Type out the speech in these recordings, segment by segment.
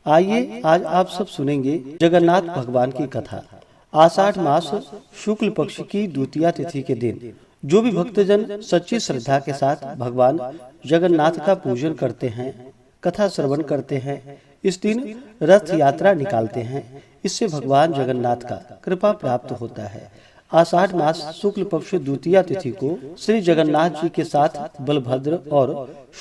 आइए आज आप सब सुनेंगे जगन्नाथ भगवान की कथा। आषाढ़ मास शुक्ल पक्ष की द्वितीया तिथि के दिन जो भी भक्तजन सच्ची श्रद्धा के साथ भगवान जगन्नाथ का पूजन करते हैं, कथा श्रवण करते हैं, इस दिन रथ यात्रा निकालते हैं। इससे भगवान जगन्नाथ का कृपा प्राप्त होता है। आषाढ़ मास शुक्ल पक्ष द्वितीया तिथि को श्री जगन्नाथ जी के साथ बलभद्र और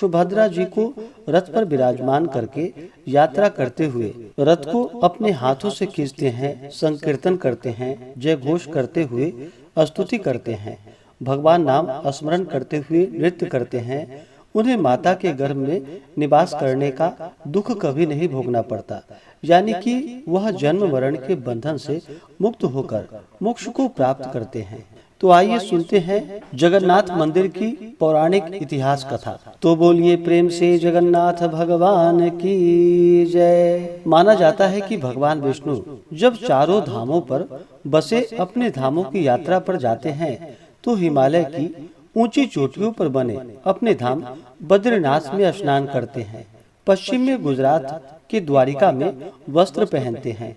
सुभद्रा जी को रथ पर विराजमान करके यात्रा करते हुए रथ को अपने हाथों से खींचते हैं, संकीर्तन करते हैं, जय घोष करते हुए स्तुति करते हैं, भगवान नाम स्मरण करते हुए नृत्य करते हैं। उन्हें माता के गर्भ में निवास करने का दुख कभी नहीं भोगना पड़ता, यानी कि वह जन्म मरण के बंधन से मुक्त होकर मोक्ष को प्राप्त करते हैं। तो आइए सुनते हैं जगन्नाथ मंदिर की पौराणिक इतिहास कथा। तो बोलिए प्रेम से जगन्नाथ भगवान की जय। माना जाता है कि भगवान विष्णु जब चारों धामों पर बसे अपने धामों की यात्रा पर जाते हैं तो हिमालय की ऊंची चोटियों पर बने अपने धाम बद्रीनाथ में स्नान करते हैं। पश्चिम में गुजरात के द्वारिका में वस्त्र पहनते हैं,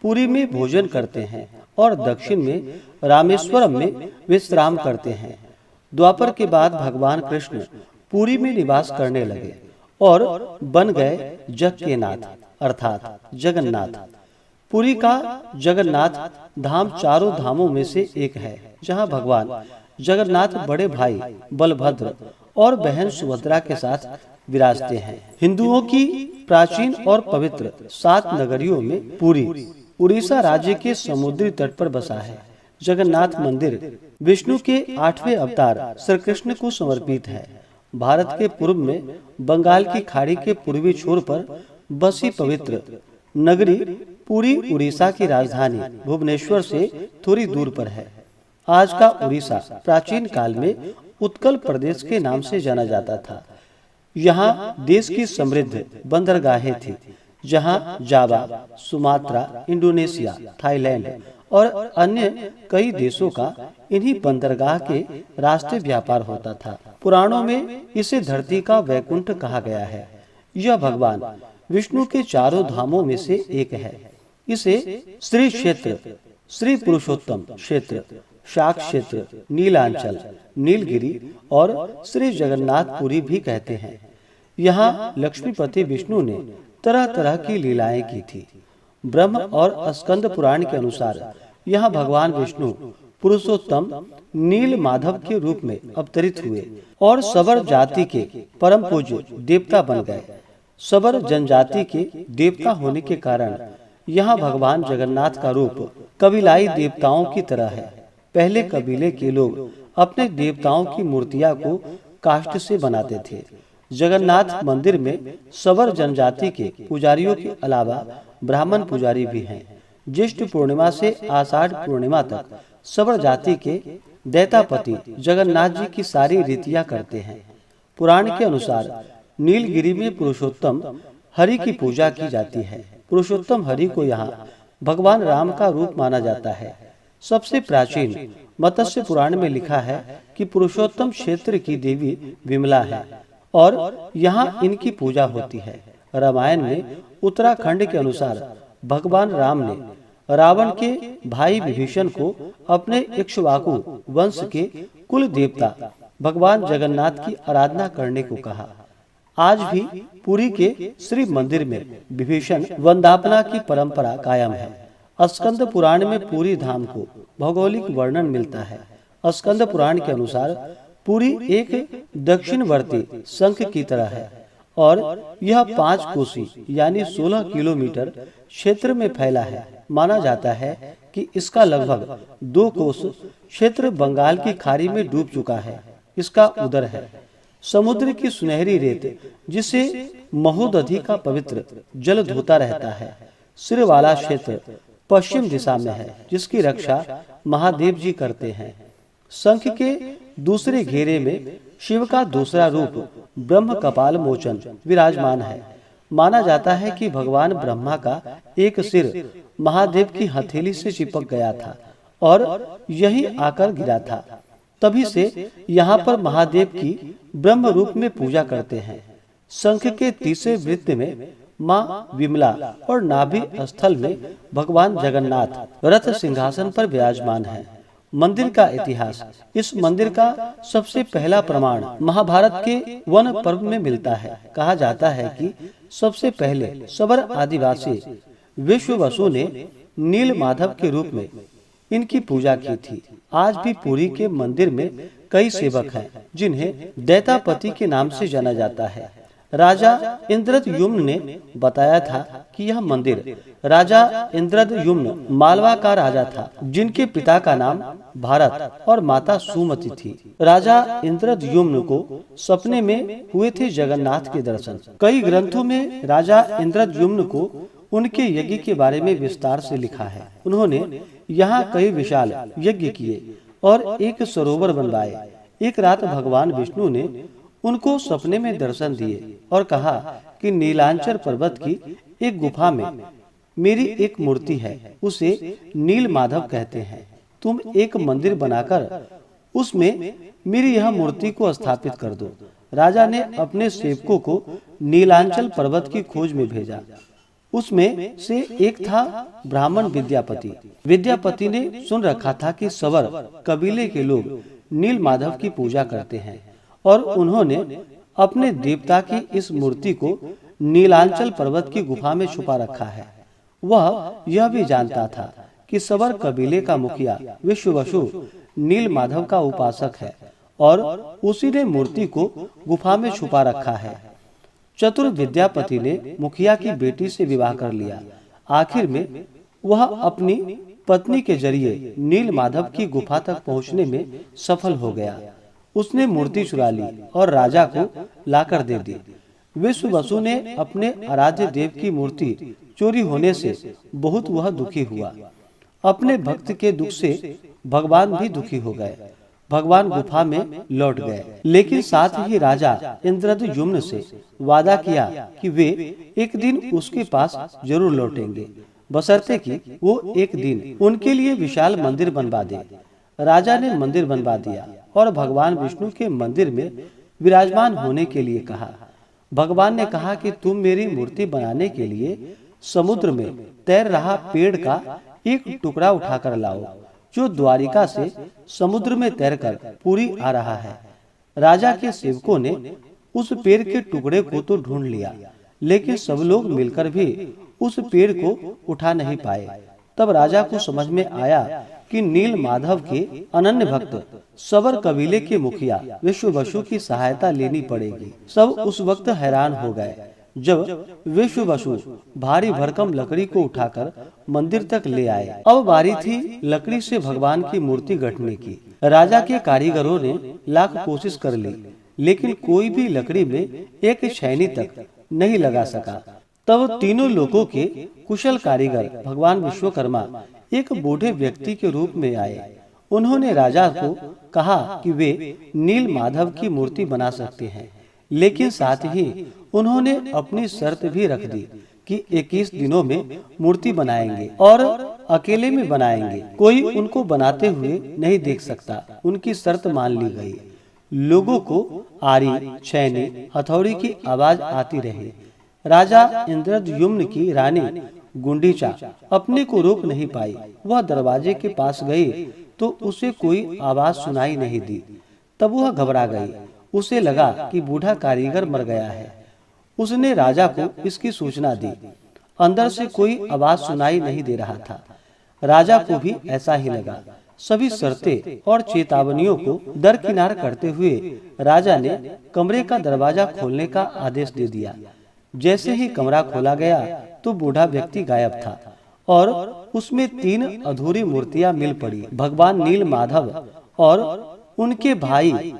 पुरी में भोजन करते हैं और दक्षिण में रामेश्वरम में विश्राम करते हैं। द्वापर के बाद भगवान कृष्ण पुरी में निवास करने लगे और बन गए जग के नाथ अर्थात जगन्नाथ। पुरी का जगन्नाथ धाम चारों धामों में से एक है, जहां भगवान जगन्नाथ बड़े भाई बलभद्र और बहन सुभद्रा के साथ विराजते हैं। हिंदुओं की प्राचीन और पवित्र 7 नगरियों में पुरी उड़ीसा राज्य के समुद्री तट पर बसा है। जगन्नाथ मंदिर विष्णु के 8वें अवतार श्री कृष्ण को समर्पित है। भारत के पूर्व में बंगाल की खाड़ी के पूर्वी छोर पर बसी पवित्र नगरी पुरी उड़ीसा की राजधानी भुवनेश्वर से थोड़ी दूर पर है। आज का उड़ीसा प्राचीन काल में उत्कल प्रदेश के नाम से जाना जाता था। यहाँ देश की समृद्ध बंदरगाहें थी, जहाँ जावा, सुमात्रा, इंडोनेशिया, थाईलैंड और अन्य कई देशों का इन्हीं बंदरगाह के रास्ते व्यापार होता था। पुराणों में इसे धरती का वैकुंठ कहा गया है। यह भगवान विष्णु के चारों धामों में से एक है। इसे श्री क्षेत्र, श्री पुरुषोत्तम क्षेत्र, शाक क्षेत्र, नीलांचल, नीलगिरी और श्री जगन्नाथपुरी भी कहते हैं। यहाँ लक्ष्मीपति विष्णु ने तरह तरह की लीलाएं की थी। ब्रह्म और स्कंद पुराण के अनुसार यहाँ भगवान विष्णु पुरुषोत्तम नील माधव के रूप में अवतरित हुए और सबर जाति के परम पूज्य देवता बन गए। सबर जनजाति के देवता होने के कारण यहाँ भगवान जगन्नाथ का रूप कबीलाई देवताओं की तरह है। पहले कबीले के लोग अपने देवताओं की मूर्तियां को काष्ठ से बनाते थे। जगन्नाथ मंदिर में सबर जनजाति के पुजारियों के अलावा ब्राह्मण पुजारी भी हैं। ज्येष्ठ पूर्णिमा से आषाढ़ पूर्णिमा तक सबर जाति के दैतापति जगन्नाथ जी की सारी रीतियां करते हैं। पुराण के अनुसार नीलगिरी में पुरुषोत्तम हरि की पूजा की जाती है। पुरुषोत्तम हरि को यहाँ भगवान राम का रूप माना जाता है। सबसे प्राचीन मत्स्य पुराण में लिखा है कि पुरुषोत्तम क्षेत्र की देवी विमला है और यहाँ इनकी पूजा होती है। रामायण में उत्तराखंड के अनुसार भगवान राम ने रावण के भाई विभीषण को अपने इक्ष्वाकु वंश के कुल देवता भगवान जगन्नाथ की आराधना करने को कहा। आज भी पुरी के श्री मंदिर में विभीषण वंदापना की परंपरा कायम है। स्कंद पुराण में पुरी धाम को भौगोलिक वर्णन मिलता है। स्कंद पुराण के अनुसार पुरी एक दक्षिणवर्ती शंख की तरह है और यह 5 कोसी यानी 16 किलोमीटर क्षेत्र में फैला है। माना जाता है कि इसका लगभग 2 कोस क्षेत्र बंगाल की खाड़ी में डूब चुका है। इसका उदर है। समुद्र की सुनहरी रेत जिसे महोदधि का पवित्र जल धोता रहता है। सिर वाला क्षेत्र पश्चिम दिशा में है, जिसकी रक्षा महादेव जी करते हैं। शंख के दूसरे घेरे में शिव का दूसरा रूप ब्रह्म कपाल मोचन विराजमान है। माना जाता है कि भगवान ब्रह्मा का एक सिर महादेव की हथेली से चिपक गया था और यही आकर गिरा था। तभी से यहाँ पर महादेव की ब्रह्म रूप में पूजा करते हैं। शंख के तीसरे वृत्त में माँ विमला और नाभि स्थल में भगवान जगन्नाथ रथ सिंहासन पर विराजमान है। मंदिर का इतिहास। इस मंदिर का सबसे पहला प्रमाण महाभारत के वन पर्व में मिलता है। कहा जाता है कि सबसे पहले सबर आदिवासी विश्ववसु ने नील माधव के रूप में इनकी पूजा की थी। आज भी पुरी के मंदिर में कई सेवक हैं जिन्हें दैतापति के नाम से जाना जाता है। राजा इंद्रद्युम्न ने बताया था कि यह मंदिर राजा इंद्रद्युम्न मालवा का राजा था, जिनके पिता का नाम भारत और माता सुमति थी। राजा इंद्रद्युम्न को सपने में हुए थे जगन्नाथ के दर्शन। कई ग्रंथों में राजा इंद्रद्युम्न को उनके यज्ञ के बारे में विस्तार से लिखा है। उन्होंने यहाँ कई विशाल यज्ञ किए और एक सरोवर बनवाए। एक रात भगवान विष्णु ने उनको सपने में दर्शन दिए और कहा कि नीलांचल पर्वत की एक गुफा में मेरी एक मूर्ति है, उसे नील माधव कहते हैं। तुम एक मंदिर बनाकर उसमें मेरी यह मूर्ति को स्थापित कर दो। राजा ने अपने सेवकों को नीलांचल पर्वत की खोज में भेजा। उसमें से एक था ब्राह्मण विद्यापति। विद्यापति ने सुन रखा था कि सवर कबीले के लोग नील माधव की पूजा करते हैं और उन्होंने अपने देवता की इस मूर्ति को नीलांचल पर्वत की गुफा में छुपा रखा है। वह यह भी जानता था कि सवर कबीले का मुखिया विश्ववसु नील माधव का उपासक है और उसी ने मूर्ति को गुफा में छुपा रखा है। चतुर विद्यापति ने मुखिया की बेटी से विवाह कर लिया। आखिर में वह अपनी पत्नी के जरिए नील माधव की गुफा तक पहुंचने में सफल हो गया। उसने मूर्ति चुरा ली और राजा को लाकर दे दी। विश्ववसु ने अपने आराध्य देव की मूर्ति चोरी होने से बहुत वह दुखी हुआ। अपने भक्त के दुख से भगवान भी दुखी हो गए। भगवान गुफा में लौट गए, लेकिन साथ ही राजा इंद्रद्युम्न से वादा किया कि वे एक दिन उसके पास जरूर लौटेंगे, बशर्ते कि वो एक दिन उनके लिए विशाल मंदिर बनवा दे। राजा ने मंदिर बनवा दिया और भगवान विष्णु के मंदिर में विराजमान होने के लिए कहा। भगवान ने कहा कि तुम मेरी मूर्ति बनाने के लिए समुद्र में तैर रहा पेड़ का एक टुकड़ा उठाकर लाओ, जो द्वारिका से समुद्र में तैरकर पुरी आ रहा है। राजा के सेवकों ने उस पेड़ के टुकड़े को तो ढूंढ लिया, लेकिन सब लोग मिलकर भी उस पेड़ को उठा नहीं पाए। तब राजा को समझ में आया कि नील माधव के अनन्य भक्त सबर कबीले के मुखिया विश्ववसु की सहायता लेनी पड़ेगी। सब उस वक्त हैरान हो गए जब विश्ववसु भारी भरकम लकड़ी को उठाकर मंदिर तक ले आए। अब बारी थी लकड़ी से भगवान की मूर्ति गढ़ने की। राजा के कारीगरों ने लाख कोशिश कर ली, लेकिन कोई भी लकड़ी में एक छैनी तक नहीं लगा सका। तब तीनों लोगों के कुशल कारीगर भगवान विश्वकर्मा एक बूढ़े व्यक्ति के रूप में आए। उन्होंने राजा को कहा कि वे नील माधव की मूर्ति बना सकते हैं, लेकिन साथ ही उन्होंने अपनी शर्त भी रख दी कि 21 दिनों में मूर्ति बनाएंगे और अकेले में बनाएंगे। कोई उनको बनाते हुए नहीं देख सकता। उनकी शर्त मान ली गई। लोगों को आरी, छैनी, हथौड़ी की आवाज आती रही। राजा इंद्रद्युम्न की रानी गुंडीचा अपने को रोक नहीं पाई। वह दरवाजे के पास गई तो उसे कोई आवाज सुनाई नहीं दी। तब वह घबरा गई। उसे लगा कि बूढ़ा कारीगर मर गया है। उसने राजा को इसकी सूचना दी। अंदर से कोई आवाज सुनाई नहीं दे रहा था। राजा को भी ऐसा ही लगा। सभी शर्तें और चेतावनियों को दरकिनार करते हुए राजा ने कमरे का दरवाजा खोलने का आदेश दे दिया। जैसे ही कमरा खोला गया तो बूढ़ा व्यक्ति गायब था और उसमें 3 अधूरी मूर्तियां मिल पड़ी। भगवान नील माधव और उनके भाई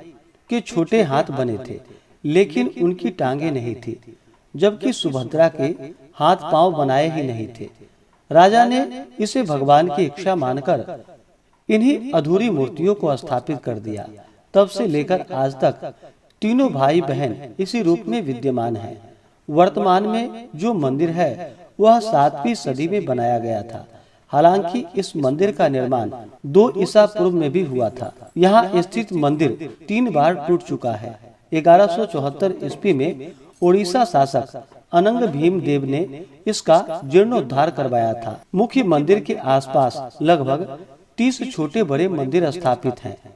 के छोटे हाथ बने थे, लेकिन उनकी टांगे नहीं थी, जबकि सुभद्रा के हाथ पांव बनाए ही नहीं थे। राजा ने इसे भगवान की इच्छा मानकर इन्हीं अधूरी मूर्तियों को स्थापित कर दिया। तब से लेकर आज तक तीनों भाई बहन इसी रूप में विद्यमान हैं। वर्तमान में जो मंदिर है वह 7वीं सदी में बनाया गया था। हालांकि इस मंदिर का निर्माण 2 ईसा पूर्व में भी हुआ था। यहाँ स्थित मंदिर 3 बार टूट चुका है। 1174 ईस्वी में ओडिशा शासक अनंग भीम देव ने इसका जीर्णोद्धार करवाया था। मुख्य मंदिर के आसपास लगभग 30 छोटे बड़े मंदिर स्थापित हैं।